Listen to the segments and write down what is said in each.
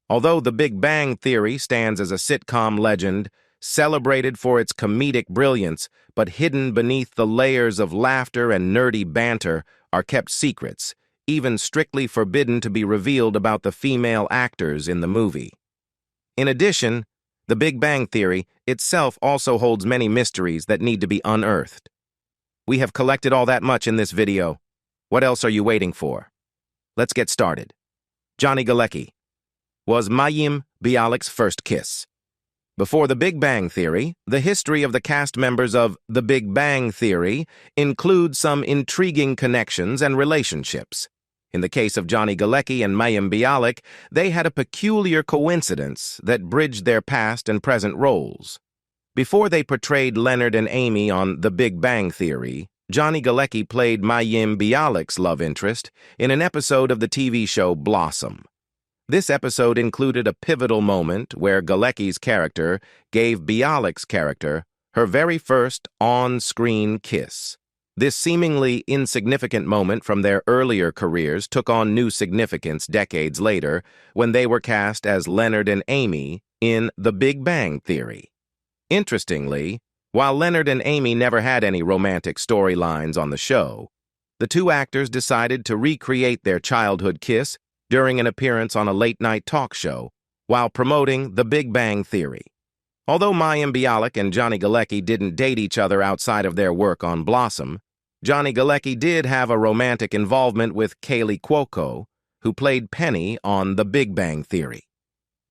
Although The Big Bang Theory stands as a sitcom legend, celebrated for its comedic brilliance, but hidden beneath the layers of laughter and nerdy banter are kept secrets, even strictly forbidden to be revealed about the female actors in the movie. In addition, The Big Bang Theory itself also holds many mysteries that need to be unearthed. We have collected all that much in this video. What else are you waiting for? Let's get started. Johnny Galecki was Mayim Bialik's first kiss. Before The Big Bang Theory, the history of the cast members of The Big Bang Theory includes some intriguing connections and relationships. In the case of Johnny Galecki and Mayim Bialik, they had a peculiar coincidence that bridged their past and present roles. Before they portrayed Leonard and Amy on The Big Bang Theory, Johnny Galecki played Mayim Bialik's love interest in an episode of the TV show Blossom. This episode included a pivotal moment where Galecki's character gave Bialik's character her very first on-screen kiss. This seemingly insignificant moment from their earlier careers took on new significance decades later when they were cast as Leonard and Amy in The Big Bang Theory. Interestingly, while Leonard and Amy never had any romantic storylines on the show, the two actors decided to recreate their childhood kiss during an appearance on a late-night talk show while promoting The Big Bang Theory. Although Mayim Bialik and Johnny Galecki didn't date each other outside of their work on Blossom, Johnny Galecki did have a romantic involvement with Kaley, who played Penny on The Big Bang Theory.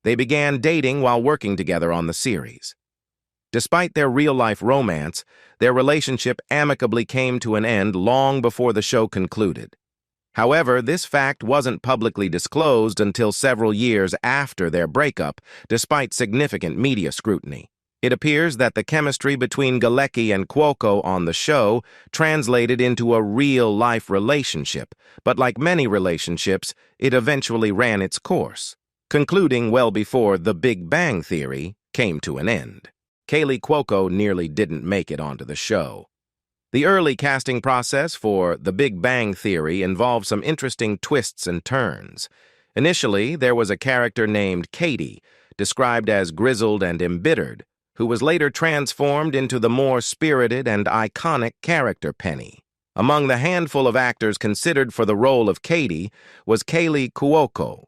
They began dating while working together on the series. Despite their real-life romance, their relationship amicably came to an end long before the show concluded. However, this fact wasn't publicly disclosed until several years after their breakup, despite significant media scrutiny. It appears that the chemistry between Galecki and Cuoco on the show translated into a real-life relationship, but like many relationships, it eventually ran its course, concluding well before The Big Bang Theory came to an end. Kaley Cuoco nearly didn't make it onto the show. The early casting process for The Big Bang Theory involved some interesting twists and turns. Initially, there was a character named Katie, described as grizzled and embittered, who was later transformed into the more spirited and iconic character Penny. Among the handful of actors considered for the role of Katie was Kaley Cuoco,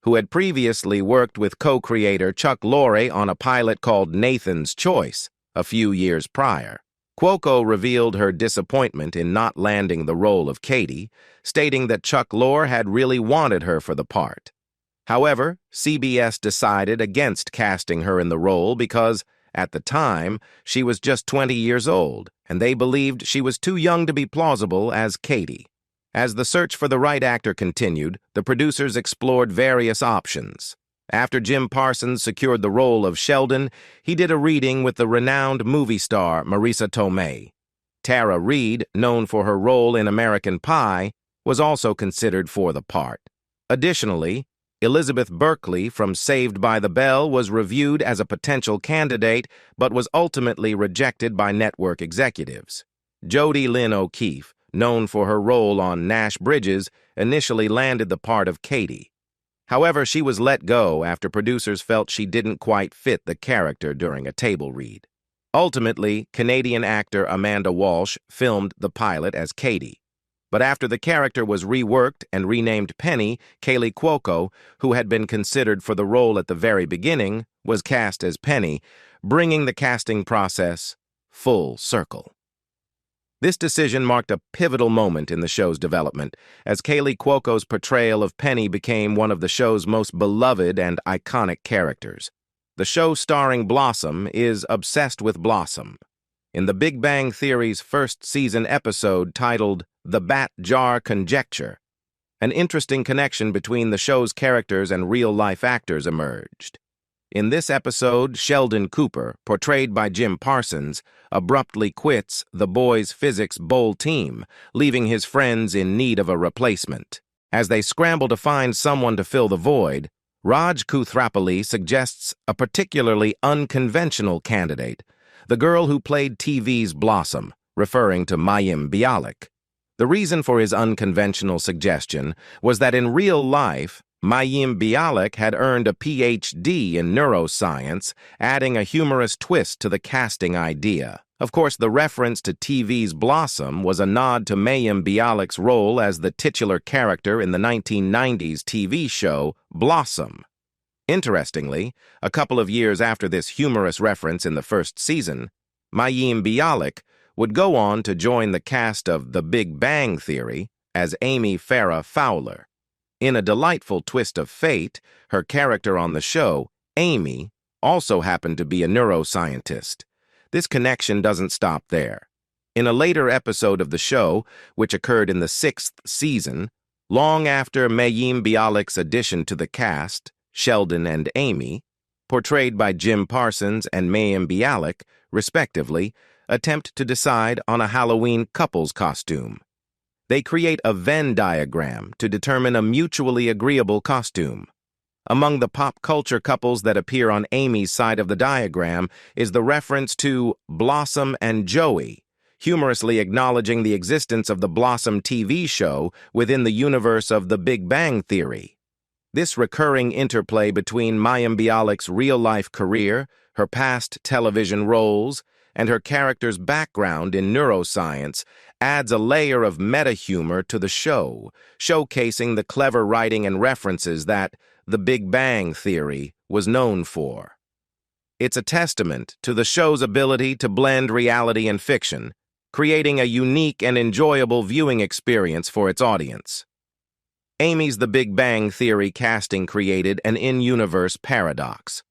who had previously worked with co-creator Chuck Lorre on a pilot called Nathan's Choice a few years prior. Cuoco revealed her disappointment in not landing the role of Katie, stating that Chuck Lorre had really wanted her for the part. However, CBS decided against casting her in the role because, at the time, she was just 20 years old, and they believed she was too young to be plausible as Katie. As the search for the right actor continued, the producers explored various options. After Jim Parsons secured the role of Sheldon, he did a reading with the renowned movie star Marisa Tomei. Tara Reid, known for her role in American Pie, was also considered for the part. Additionally, Elizabeth Berkley from Saved by the Bell was reviewed as a potential candidate but was ultimately rejected by network executives. Jodie Lynn O'Keefe, known for her role on Nash Bridges, initially landed the part of Katie. However, she was let go after producers felt she didn't quite fit the character during a table read. Ultimately, Canadian actor Amanda Walsh filmed the pilot as Katie. But after the character was reworked and renamed Penny, Kaley Cuoco, who had been considered for the role at the very beginning, was cast as Penny, bringing the casting process full circle. This decision marked a pivotal moment in the show's development, as Kaley Cuoco's portrayal of Penny became one of the show's most beloved and iconic characters. The show starring Blossom is obsessed with Blossom. In The Big Bang Theory's first season episode titled The Bat Jar Conjecture, an interesting connection between the show's characters and real-life actors emerged. In this episode, Sheldon Cooper, portrayed by Jim Parsons, abruptly quits the boys' physics bowl team, leaving his friends in need of a replacement. As they scramble to find someone to fill the void, Raj Kuthrapali suggests a particularly unconventional candidate, the girl who played TV's Blossom, referring to Mayim Bialik. The reason for his unconventional suggestion was that in real life, Bialik had earned a PhD in neuroscience, adding a humorous twist to the casting idea. Of course, the reference to TV's Blossom was a nod to Bialik's role as the titular character in the 1990s TV show Blossom. Interestingly, a couple of years after this humorous reference in the first season, Bialik would go on to join the cast of The Big Bang Theory as Amy Farrah Fowler. In a delightful twist of fate, her character on the show, Amy, also happened to be a neuroscientist. This connection doesn't stop there. In a later episode of the show, which occurred in the 6th season, long after Bialik's addition to the cast, Sheldon and Amy, portrayed by Jim Parsons and Bialik, respectively, attempt to decide on a Halloween couple's costume. They create a Venn diagram to determine a mutually agreeable costume. Among the pop culture couples that appear on Amy's side of the diagram is the reference to Blossom and Joey, humorously acknowledging the existence of the Blossom TV show within the universe of The Big Bang Theory. This recurring interplay between Bialik's real-life career, her past television roles, and her character's background in neuroscience adds a layer of meta-humor to the show, showcasing the clever writing and references that The Big Bang Theory was known for. It's a testament to the show's ability to blend reality and fiction, creating a unique and enjoyable viewing experience for its audience. Amy's The Big Bang Theory casting created an in-universe paradox.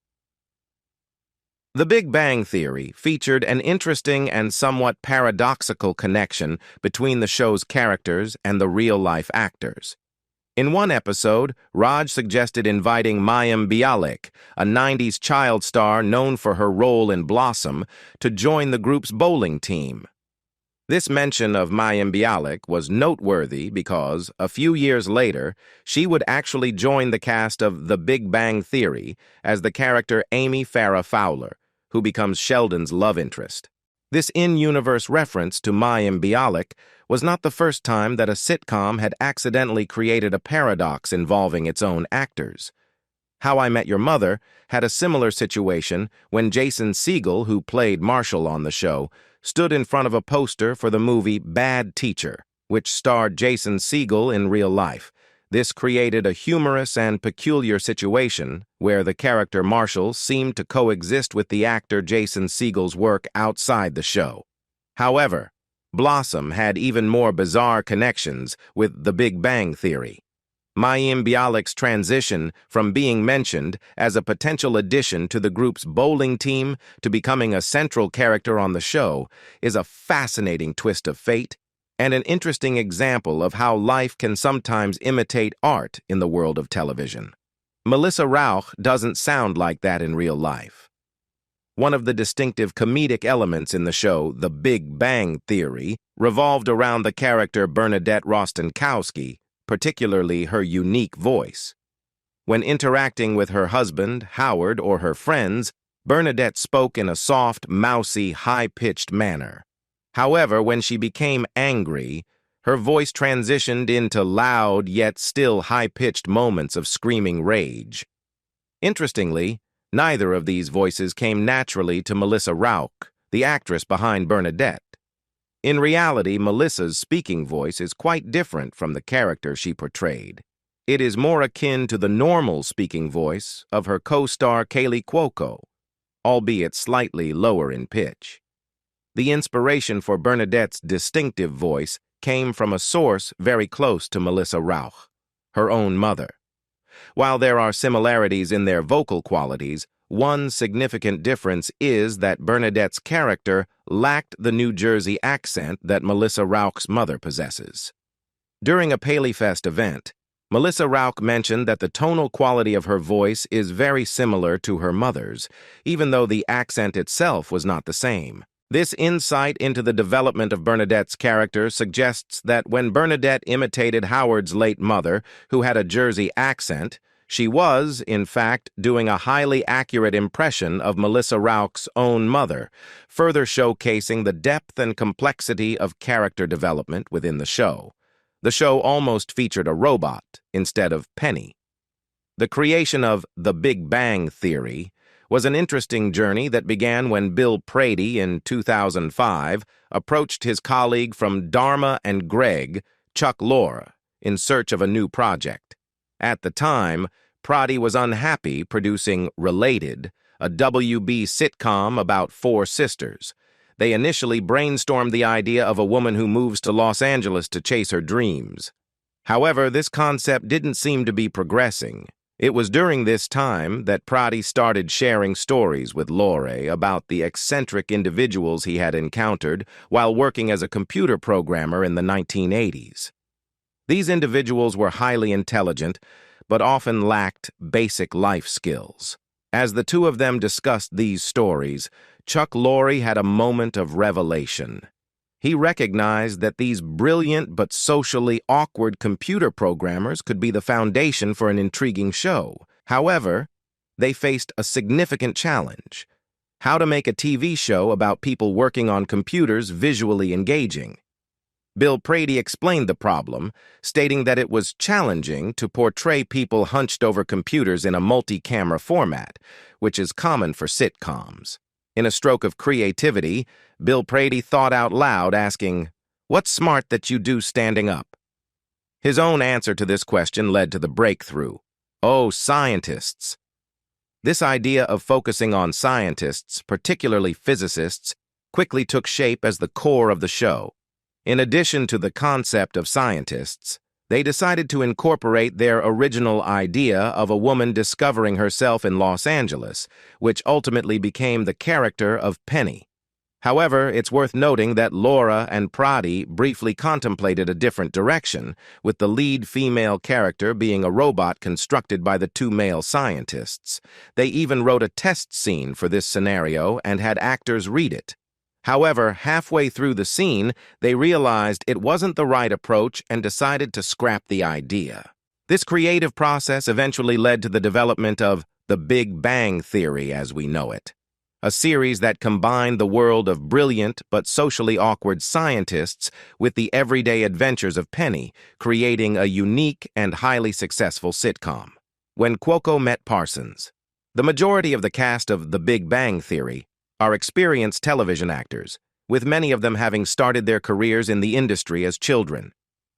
The Big Bang Theory featured an interesting and somewhat paradoxical connection between the show's characters and the real-life actors. In one episode, Raj suggested inviting Mayim Bialik, a 90s child star known for her role in Blossom, to join the group's bowling team. This mention of Mayim Bialik was noteworthy because, a few years later, she would actually join the cast of The Big Bang Theory as the character Amy Farrah Fowler, who becomes Sheldon's love interest. This in-universe reference to Mayim Bialik was not the first time that a sitcom had accidentally created a paradox involving its own actors. How I Met Your Mother had a similar situation when Jason Segel, who played Marshall on the show, stood in front of a poster for the movie Bad Teacher, which starred Jason Segel in real life. This created a humorous and peculiar situation where the character Marshall seemed to coexist with the actor Jason Segel's work outside the show. However, Blossom had even more bizarre connections with The Big Bang Theory. Mayim Bialik's transition from being mentioned as a potential addition to the group's bowling team to becoming a central character on the show is a fascinating twist of fate and an interesting example of how life can sometimes imitate art in the world of television. Melissa Rauch doesn't sound like that in real life. One of the distinctive comedic elements in the show, The Big Bang Theory, revolved around the character Bernadette Rostenkowski, particularly her unique voice. When interacting with her husband, Howard, or her friends, Bernadette spoke in a soft, mousy, high-pitched manner. However, when she became angry, her voice transitioned into loud yet still high-pitched moments of screaming rage. Interestingly, neither of these voices came naturally to Melissa Rauch, the actress behind Bernadette. In reality, Melissa's speaking voice is quite different from the character she portrayed. It is more akin to the normal speaking voice of her co-star Kaley, albeit slightly lower in pitch. The inspiration for Bernadette's distinctive voice came from a source very close to Melissa Rauch, her own mother. While there are similarities in their vocal qualities, one significant difference is that Bernadette's character lacked the New Jersey accent that Melissa Rauch's mother possesses. During a PaleyFest event, Melissa Rauch mentioned that the tonal quality of her voice is very similar to her mother's, even though the accent itself was not the same. This insight into the development of Bernadette's character suggests that when Bernadette imitated Howard's late mother, who had a Jersey accent, she was, in fact, doing a highly accurate impression of Melissa Rauch's own mother, further showcasing the depth and complexity of character development within the show. The show almost featured a robot instead of Penny. The creation of the Big Bang Theory was an interesting journey that began when Bill Prady in 2005 approached his colleague from Dharma and Greg, Chuck Lorre, in search of a new project. At the time, Prady was unhappy producing Related, a WB sitcom about four sisters. They initially brainstormed the idea of a woman who moves to Los Angeles to chase her dreams. However, this concept didn't seem to be progressing. It was during this time that Prady started sharing stories with Lorre about the eccentric individuals he had encountered while working as a computer programmer in the 1980s. These individuals were highly intelligent, but often lacked basic life skills. As the two of them discussed these stories, Chuck Lorre had a moment of revelation. He recognized that these brilliant but socially awkward computer programmers could be the foundation for an intriguing show. However, they faced a significant challenge: how to make a TV show about people working on computers visually engaging. Bill Prady explained the problem, stating that it was challenging to portray people hunched over computers in a multi-camera format, which is common for sitcoms. In a stroke of creativity, Bill Prady thought out loud, asking, "What's smart that you do standing up?" His own answer to this question led to the breakthrough. Oh, scientists. This idea of focusing on scientists, particularly physicists, quickly took shape as the core of the show. In addition to the concept of scientists, they decided to incorporate their original idea of a woman discovering herself in Los Angeles, which ultimately became the character of Penny. However, it's worth noting that Lorre and Prady briefly contemplated a different direction, with the lead female character being a robot constructed by the two male scientists. They even wrote a test scene for this scenario and had actors read it. However, halfway through the scene, they realized it wasn't the right approach and decided to scrap the idea. This creative process eventually led to the development of the Big Bang Theory as we know it, a series that combined the world of brilliant but socially awkward scientists with the everyday adventures of Penny, creating a unique and highly successful sitcom. When Cuoco met Parsons. The majority of the cast of The Big Bang Theory are experienced television actors, with many of them having started their careers in the industry as children.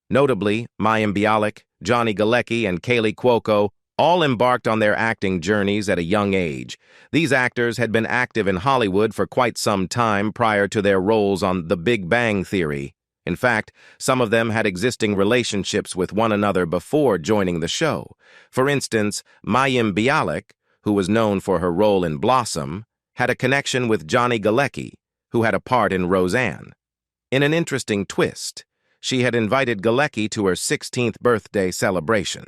Notably, Bialik, Johnny Galecki, and Kaley Cuoco all embarked on their acting journeys at a young age. These actors had been active in Hollywood for quite some time prior to their roles on The Big Bang Theory. In fact, some of them had existing relationships with one another before joining the show. For instance, Bialik, who was known for her role in Blossom, had a connection with Johnny Galecki, who had a part in Roseanne. In an interesting twist, she had invited Galecki to her 16th birthday celebration.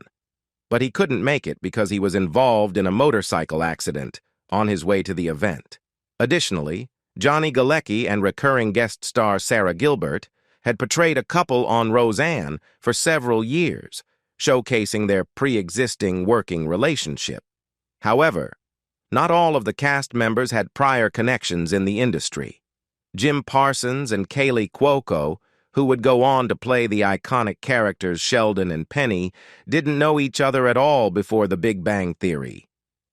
But he couldn't make it because he was involved in a motorcycle accident on his way to the event. Additionally, Johnny Galecki and recurring guest star Sarah Gilbert had portrayed a couple on Roseanne for several years, showcasing their pre-existing working relationship. However, not all of the cast members had prior connections in the industry. Jim Parsons and Kaley Cuoco, who would go on to play the iconic characters Sheldon and Penny, didn't know each other at all before The Big Bang Theory.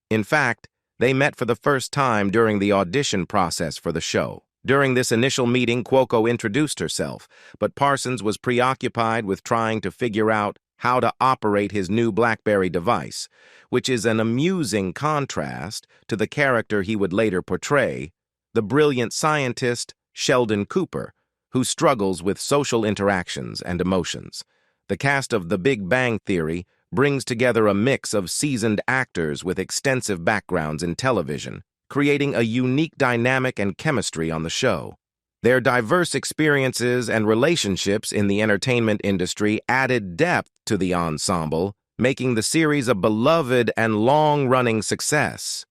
In fact, they met for the first time during the audition process for the show. During this initial meeting, Cuoco introduced herself, but Parsons was preoccupied with trying to figure out how to operate his new BlackBerry device, which is an amusing contrast to the character he would later portray, the brilliant scientist Sheldon Cooper, who struggles with social interactions and emotions. The cast of The Big Bang Theory brings together a mix of seasoned actors with extensive backgrounds in television, creating a unique dynamic and chemistry on the show. Their diverse experiences and relationships in the entertainment industry added depth to the ensemble, making the series a beloved and long-running success.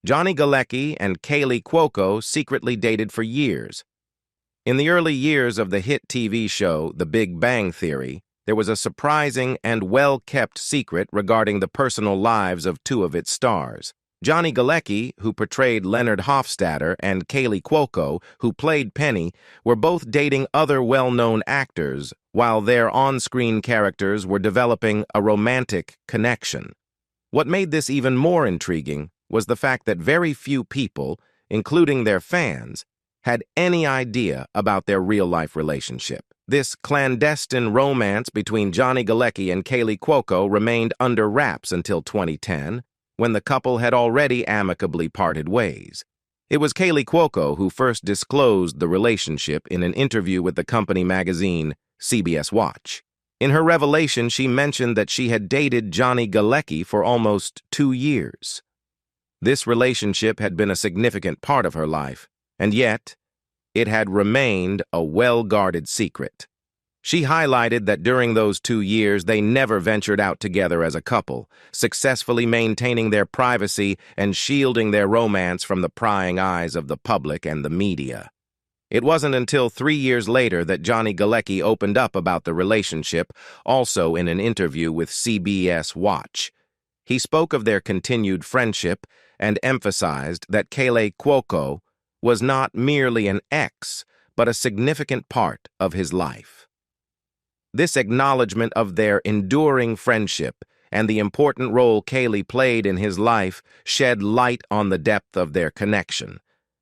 Johnny Galecki and Kaley Cuoco secretly dated for years. In the early years of the hit TV show The Big Bang Theory, there was a surprising and well-kept secret regarding the personal lives of two of its stars. Johnny Galecki, who portrayed Leonard Hofstadter, and Kaley Cuoco, who played Penny, were both dating other well-known actors, while their on-screen characters were developing a romantic connection. What made this even more intriguing was the fact that very few people, including their fans, had any idea about their real-life relationship. This clandestine romance between Johnny Galecki and Kaley Cuoco remained under wraps until 2010, when the couple had already amicably parted ways. It was Kaley Cuoco who first disclosed the relationship in an interview with the company magazine CBS Watch. In her revelation, she mentioned that she had dated Johnny Galecki for almost 2 years. This relationship had been a significant part of her life, and yet, it had remained a well-guarded secret. She highlighted that during those 2 years, they never ventured out together as a couple, successfully maintaining their privacy and shielding their romance from the prying eyes of the public and the media. It wasn't until 3 years later that Johnny Galecki opened up about the relationship, also in an interview with CBS Watch. He spoke of their continued friendship and emphasized that Kaley Cuoco was not merely an ex, but a significant part of his life. This acknowledgement of their enduring friendship and the important role Kaley played in his life shed light on the depth of their connection.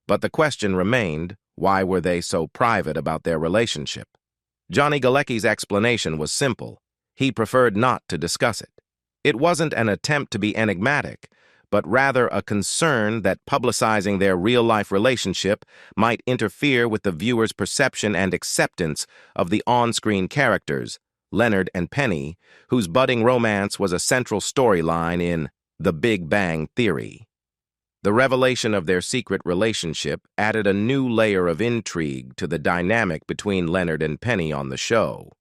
But the question remained, why were they so private about their relationship? Johnny Galecki's explanation was simple. He preferred not to discuss it. It wasn't an attempt to be enigmatic, but rather a concern that publicizing their real-life relationship might interfere with the viewer's perception and acceptance of the on-screen characters, Leonard and Penny, whose budding romance was a central storyline in The Big Bang Theory. The revelation of their secret relationship added a new layer of intrigue to the dynamic between Leonard and Penny on the show.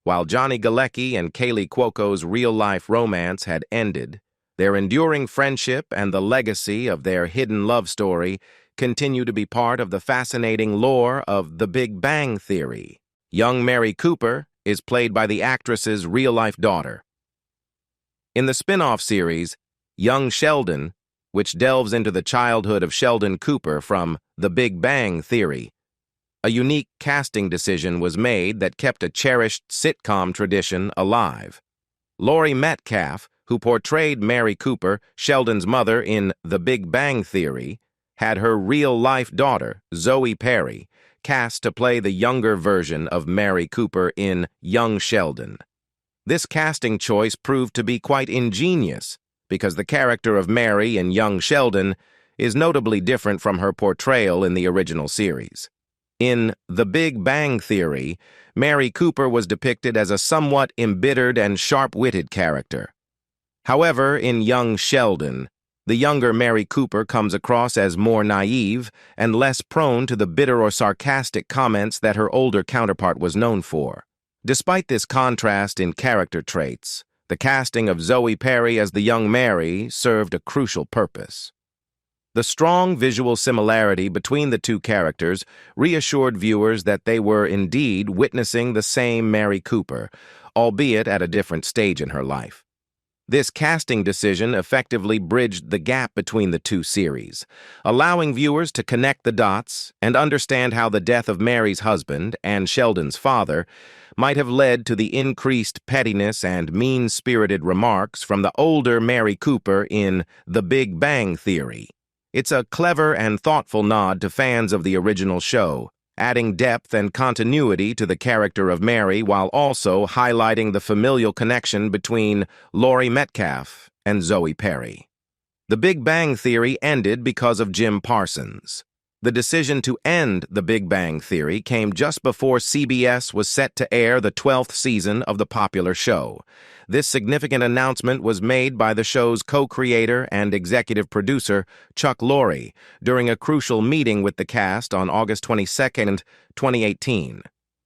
While Johnny Galecki and Kaley Cuoco's real-life romance had ended, their enduring friendship and the legacy of their hidden love story continue to be part of the fascinating lore of The Big Bang Theory. Young Mary Cooper is played by the actress's real-life daughter. In the spin-off series, Young Sheldon, which delves into the childhood of Sheldon Cooper from The Big Bang Theory, a unique casting decision was made that kept a cherished sitcom tradition alive. Laurie Metcalf, who portrayed Mary Cooper, Sheldon's mother in The Big Bang Theory, had her real-life daughter, Zoe Perry, cast to play the younger version of Mary Cooper in Young Sheldon. This casting choice proved to be quite ingenious, because the character of Mary in Young Sheldon is notably different from her portrayal in the original series. In The Big Bang Theory, Mary Cooper was depicted as a somewhat embittered and sharp-witted character. However, in Young Sheldon, the younger Mary Cooper comes across as more naive and less prone to the bitter or sarcastic comments that her older counterpart was known for. Despite this contrast in character traits, the casting of Zoe Perry as the young Mary served a crucial purpose. The strong visual similarity between the two characters reassured viewers that they were indeed witnessing the same Mary Cooper, albeit at a different stage in her life. This casting decision effectively bridged the gap between the two series, allowing viewers to connect the dots and understand how the death of Mary's husband and Sheldon's father might have led to the increased pettiness and mean-spirited remarks from the older Mary Cooper in The Big Bang Theory. It's a clever and thoughtful nod to fans of the original show, adding depth and continuity to the character of Mary while also highlighting the familial connection between Laurie Metcalf and Zoe Perry. The Big Bang Theory ended because of Jim Parsons. The decision to end The Big Bang Theory came just before CBS was set to air the 12th season of the popular show. This significant announcement was made by the show's co-creator and executive producer, Chuck Lorre, during a crucial meeting with the cast on August 22, 2018.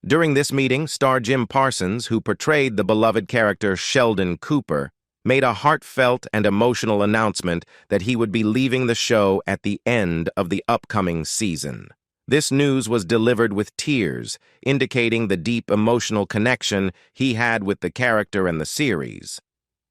During this meeting, star Jim Parsons, who portrayed the beloved character Sheldon Cooper, made a heartfelt and emotional announcement that he would be leaving the show at the end of the upcoming season. This news was delivered with tears, indicating the deep emotional connection he had with the character and the series.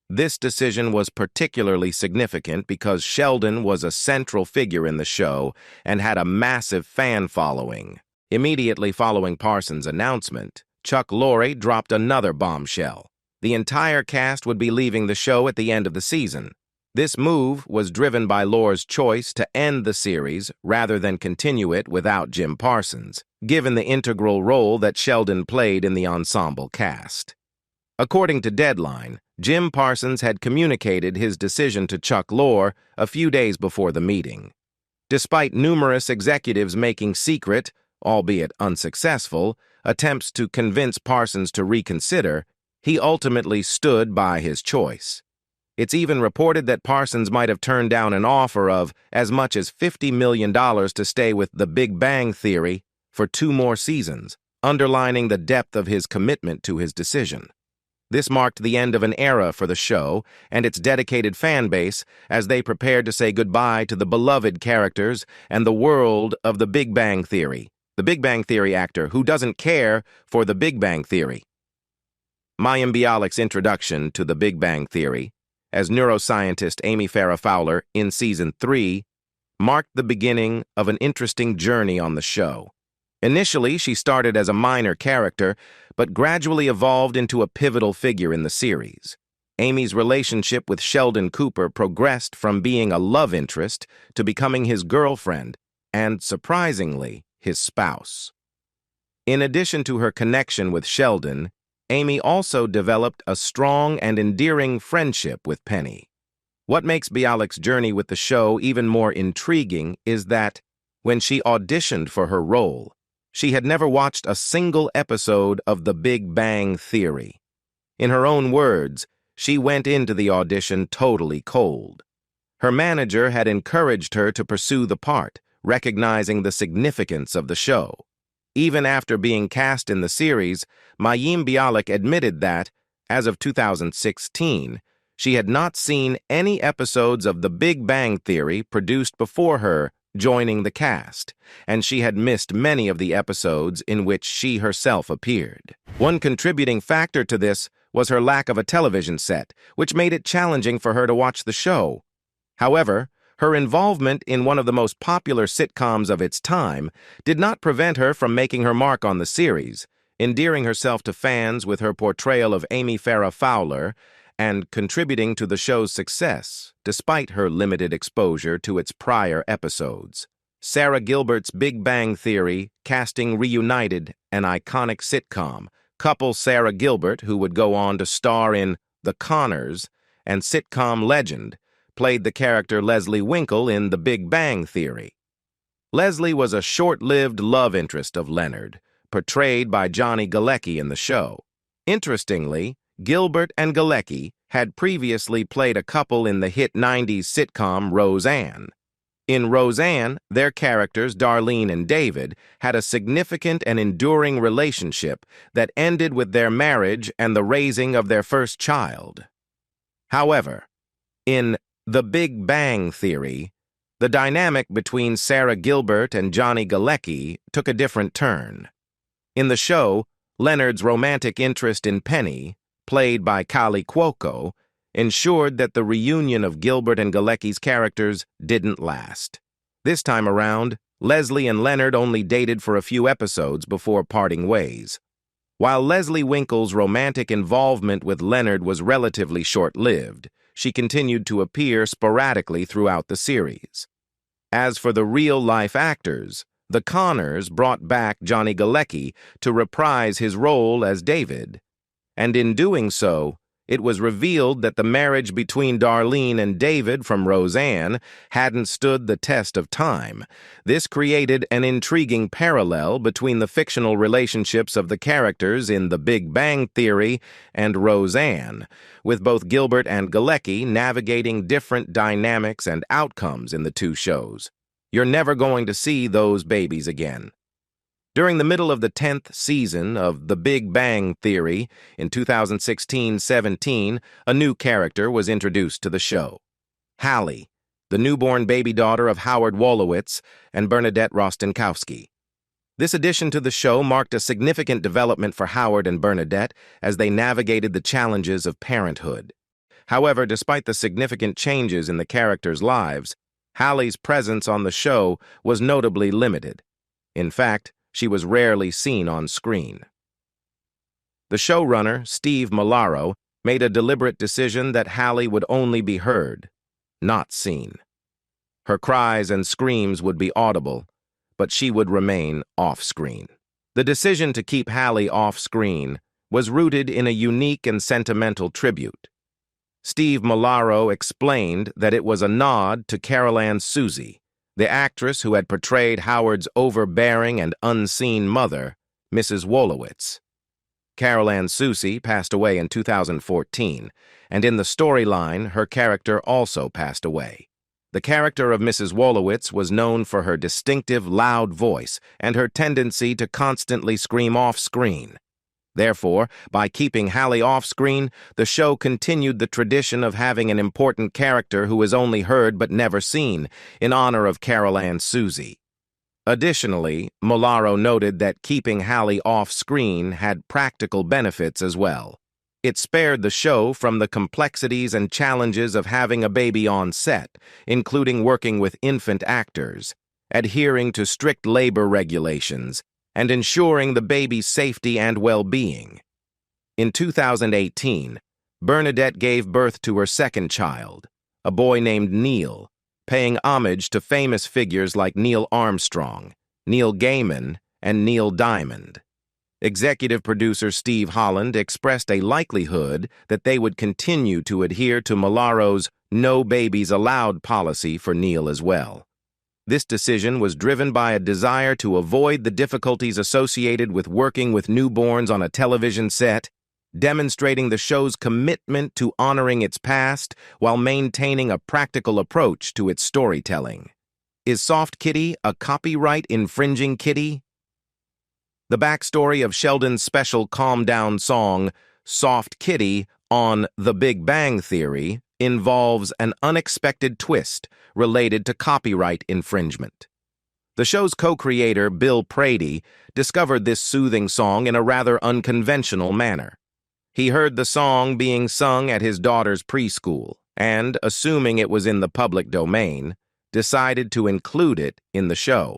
This decision was particularly significant because Sheldon was a central figure in the show and had a massive fan following. Immediately following Parsons' announcement, Chuck Lorre dropped another bombshell. The entire cast would be leaving the show at the end of the season. This move was driven by Lore's choice to end the series rather than continue it without Jim Parsons, given the integral role that Sheldon played in the ensemble cast. According to Deadline, Jim Parsons had communicated his decision to Chuck Lorre a few days before the meeting. Despite numerous executives making secret, albeit unsuccessful, attempts to convince Parsons to reconsider, he ultimately stood by his choice. It's even reported that Parsons might have turned down an offer of as much as $50 million to stay with The Big Bang Theory for 2 more seasons, underlining the depth of his commitment to his decision. This marked the end of an era for the show and its dedicated fan base as they prepared to say goodbye to the beloved characters and the world of The Big Bang Theory, the Big Bang Theory actor who doesn't care for The Big Bang Theory. Mayim Bialik's introduction to The Big Bang Theory as neuroscientist Amy Farrah Fowler in Season 3 marked the beginning of an interesting journey on the show. Initially, she started as a minor character, but gradually evolved into a pivotal figure in the series. Amy's relationship with Sheldon Cooper progressed from being a love interest to becoming his girlfriend and, surprisingly, his spouse. In addition to her connection with Sheldon, Amy also developed a strong and endearing friendship with Penny. What makes Bialik's journey with the show even more intriguing is that, when she auditioned for her role, she had never watched a single episode of The Big Bang Theory. In her own words, she went into the audition totally cold. Her manager had encouraged her to pursue the part, recognizing the significance of the show. Even after being cast in the series, Mayim Bialik admitted that, as of 2016, she had not seen any episodes of The Big Bang Theory produced before her joining the cast, and she had missed many of the episodes in which she herself appeared. One contributing factor to this was her lack of a television set, which made it challenging for her to watch the show. However, her involvement in one of the most popular sitcoms of its time did not prevent her from making her mark on the series, endearing herself to fans with her portrayal of Amy Farrah Fowler and contributing to the show's success, despite her limited exposure to its prior episodes. Sarah Gilbert's Big Bang Theory casting reunited an iconic sitcom, couple Sarah Gilbert, who would go on to star in The Conners, and sitcom legend, played the character Leslie Winkle in The Big Bang Theory. Leslie was a short-lived love interest of Leonard, portrayed by Johnny Galecki in the show. Interestingly, Gilbert and Galecki had previously played a couple in the hit 90s sitcom Roseanne. In Roseanne, their characters, Darlene and David, had a significant and enduring relationship that ended with their marriage and the raising of their first child. However, in The Big Bang Theory, the dynamic between Sarah Gilbert and Johnny Galecki took a different turn. In the show, Leonard's romantic interest in Penny, played by Kaley, ensured that the reunion of Gilbert and Galecki's characters didn't last. This time around, Leslie and Leonard only dated for a few episodes before parting ways. While Leslie Winkle's romantic involvement with Leonard was relatively short-lived, she continued to appear sporadically throughout the series. As for the real-life actors, The Conners brought back Johnny Galecki to reprise his role as David. And in doing so, it was revealed that the marriage between Darlene and David from Roseanne hadn't stood the test of time. This created an intriguing parallel between the fictional relationships of the characters in The Big Bang Theory and Roseanne, with both Gilbert and Galecki navigating different dynamics and outcomes in the two shows. You're never going to see those babies again. During the middle of the 10th season of The Big Bang Theory, in 2016-17, a new character was introduced to the show. Hallie, the newborn baby daughter of Howard Wolowitz and Bernadette Rostenkowski. This addition to the show marked a significant development for Howard and Bernadette as they navigated the challenges of parenthood. However, despite the significant changes in the characters' lives, Hallie's presence on the show was notably limited. In fact, she was rarely seen on screen. The showrunner, Steve Malaro, made a deliberate decision that Hallie would only be heard not seen. Her cries and screams would be audible, but she would remain off-screen. The decision to keep Hallie off-screen was rooted in a unique and sentimental tribute. Steve Malaro explained that it was a nod to Carol Ann Susie, the actress who had portrayed Howard's overbearing and unseen mother, Mrs. Wolowitz. Carol Ann Susie passed away in 2014, and in the storyline, her character also passed away. The character of Mrs. Wolowitz was known for her distinctive, loud voice and her tendency to constantly scream off-screen. Therefore, by keeping Hallie off-screen, the show continued the tradition of having an important character who is only heard but never seen, in honor of Carol Ann Susie. Additionally, Malaro noted that keeping Hallie off-screen had practical benefits as well. It spared the show from the complexities and challenges of having a baby on set, including working with infant actors, adhering to strict labor regulations, and ensuring the baby's safety and well-being. In 2018, Bernadette gave birth to her second child, a boy named Neil, paying homage to famous figures like Neil Armstrong, Neil Gaiman, and Neil Diamond. Executive producer Steve Holland expressed a likelihood that they would continue to adhere to Malaro's "no babies allowed" policy for Neil as well. This decision was driven by a desire to avoid the difficulties associated with working with newborns on a television set, demonstrating the show's commitment to honoring its past while maintaining a practical approach to its storytelling. Is Soft Kitty a copyright-infringing kitty? The backstory of Sheldon's special calm-down song, Soft Kitty, on The Big Bang Theory involves an unexpected twist related to copyright infringement. The show's co-creator, Bill Prady, discovered this soothing song in a rather unconventional manner. He heard the song being sung at his daughter's preschool and, assuming it was in the public domain, decided to include it in the show.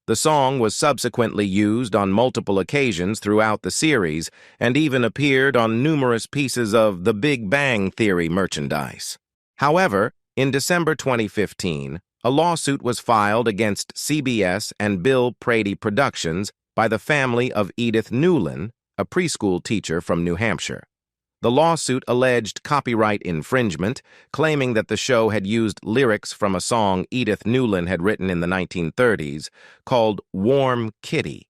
The song was subsequently used on multiple occasions throughout the series and even appeared on numerous pieces of The Big Bang Theory merchandise. However, in December 2015, a lawsuit was filed against CBS and Bill Prady Productions by the family of Edith Newlin, a preschool teacher from New Hampshire. The lawsuit alleged copyright infringement, claiming that the show had used lyrics from a song Edith Newlin had written in the 1930s called Warm Kitty.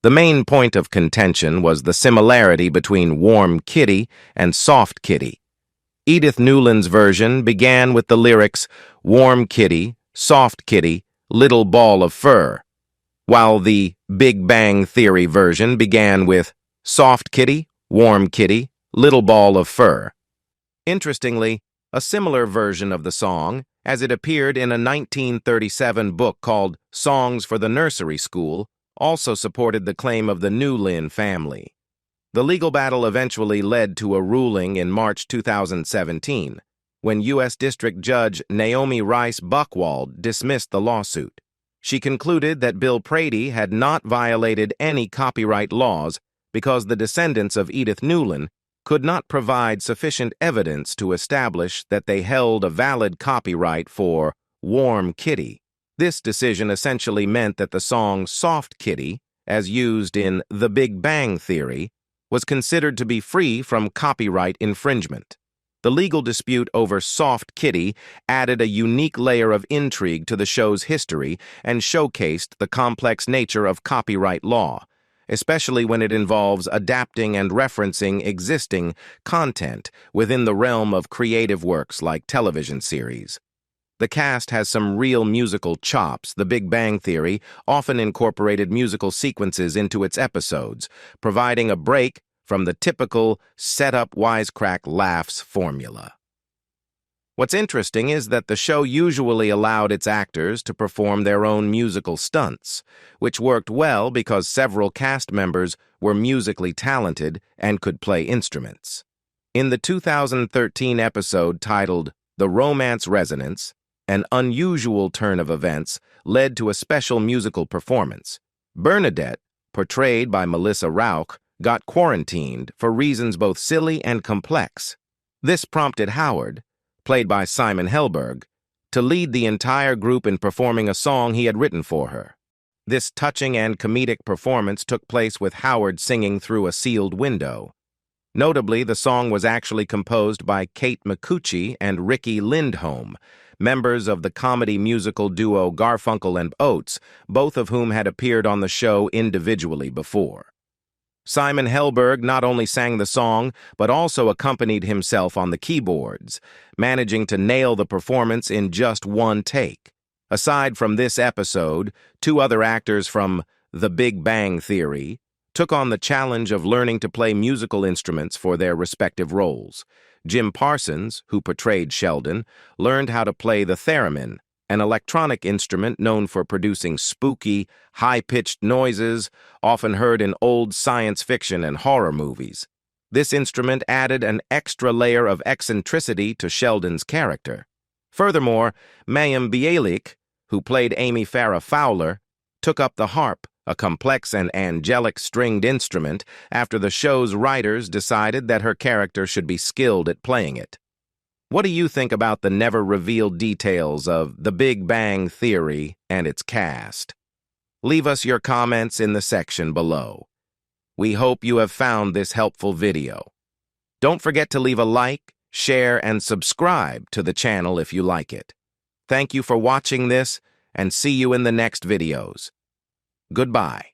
The main point of contention was the similarity between Warm Kitty and Soft Kitty. Edith Newlin's version began with the lyrics Warm Kitty, Soft Kitty, Little Ball of Fur, while the Big Bang Theory version began with Soft Kitty, Warm Kitty, Little Ball of Fur. Interestingly, a similar version of the song, as it appeared in a 1937 book called Songs for the Nursery School, also supported the claim of the Newlin family. The legal battle eventually led to a ruling in March 2017, when U.S. District Judge Naomi Rice Buchwald dismissed the lawsuit. She concluded that Bill Prady had not violated any copyright laws because the descendants of Edith Newlin could not provide sufficient evidence to establish that they held a valid copyright for Warm Kitty. This decision essentially meant that the song Soft Kitty, as used in The Big Bang Theory, was considered to be free from copyright infringement. The legal dispute over Soft Kitty added a unique layer of intrigue to the show's history and showcased the complex nature of copyright law, especially when it involves adapting and referencing existing content within the realm of creative works like television series. The cast has some real musical chops. The Big Bang Theory often incorporated musical sequences into its episodes, providing a break from the typical set-up wisecrack laughs formula. What's interesting is that the show usually allowed its actors to perform their own musical stunts, which worked well because several cast members were musically talented and could play instruments. In the 2013 episode titled The Romance Resonance, an unusual turn of events led to a special musical performance. Bernadette, portrayed by Melissa Rauch, got quarantined for reasons both silly and complex. This prompted Howard, played by Simon Helberg, to lead the entire group in performing a song he had written for her. This touching and comedic performance took place with Howard singing through a sealed window. Notably, the song was actually composed by Kate Micucci and Ricky Lindholm, members of the comedy musical duo Garfunkel and Oates, both of whom had appeared on the show individually before. Simon Helberg not only sang the song, but also accompanied himself on the keyboards, managing to nail the performance in just one take. Aside from this episode, two other actors from The Big Bang Theory took on the challenge of learning to play musical instruments for their respective roles. Jim Parsons, who portrayed Sheldon, learned how to play the theremin, an electronic instrument known for producing spooky, high-pitched noises often heard in old science fiction and horror movies. This instrument added an extra layer of eccentricity to Sheldon's character. Furthermore, Bialik, who played Amy Farrah Fowler, took up the harp, a complex and angelic stringed instrument, after the show's writers decided that her character should be skilled at playing it. What do you think about the never-revealed details of The Big Bang Theory and its cast? Leave us your comments in the section below. We hope you have found this helpful video. Don't forget to leave a like, share, and subscribe to the channel if you like it. Thank you for watching this, and see you in the next videos. Goodbye.